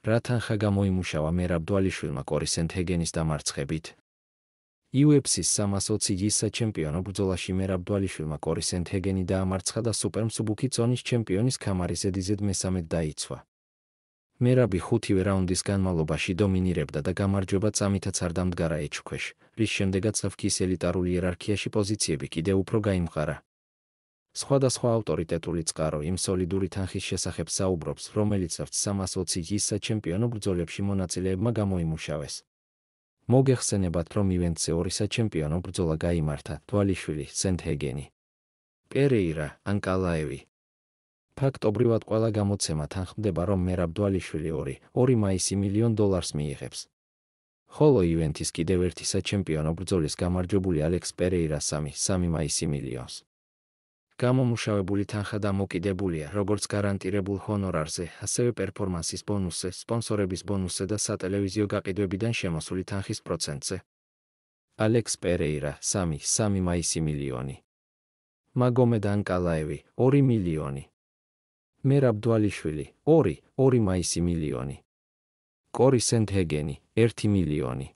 რა თანხა გამოიმუშავა მერაბ დვალიშვილმა კორი სენთჰეგენის დამარცხებით? UFC-ს 320 იგის საჩემპიონო ბრძოლაში მერაბ დვალიშვილმა კორი სენთჰეგენი დაამარცხა და სუპერმსუბუქი წონის ჩემპიონის ქამარი ზედიზედ მესამედ დაიცვა. მერაბი 5 რაუნდის განმავლობაში დომინირებდა და გამარჯვება წამითაც არ დამდგარა ეჭვქვეშ, რის შემდეგაც FK's ელიტარულ იერარქიაში პოზიციები კიდევ უფრო გაიმყარა. სხვადასხვა ავტორიტეტული წყარო იმ სოლიდური თანხის შესახებ საუბრობს, რომელიც 320 იგის საჩემპიონო ბრძოლებში მონაწილეებმა გამოიმუშავეს. მოგეხსენებათ, რომ ივენტზე 2 საჩემპიონო ბრძოლა გაიმართა: დვალიშვილი, სენთჰეგენი, პერეირა, ანკალაევი. ფაქტობრივად ყველა გამოცემა თანხმდება, რომ მერაბ დვალიშვილი 2 მაისი $1 მილიონ მიიღებს. ხოლო ივენტის კიდევ ერთი საჩემპიონო ბრძოლის გამარჯვებული ალექს პერეირა 3 მაისი $1 მილიონს. გამომუშავებული თანხა დამოკიდებულია როგორც გარანტირებულ ჰონორარზე, ასევე პერფორმანსის ბონუსზე, სპონსორების ბონუსზე და სატელევიზიო გაყიდვებიდან შემოსული თანხის პროცენტზე. ალექს პერეირა 3 მაისი $1 მილიონი. მაგომედ ანკალაევი 2 მილიონი. მერაბ დვალიშვილი 2 მაისი $1 მილიონი. კორი სენთჰეგენი 1 მილიონი.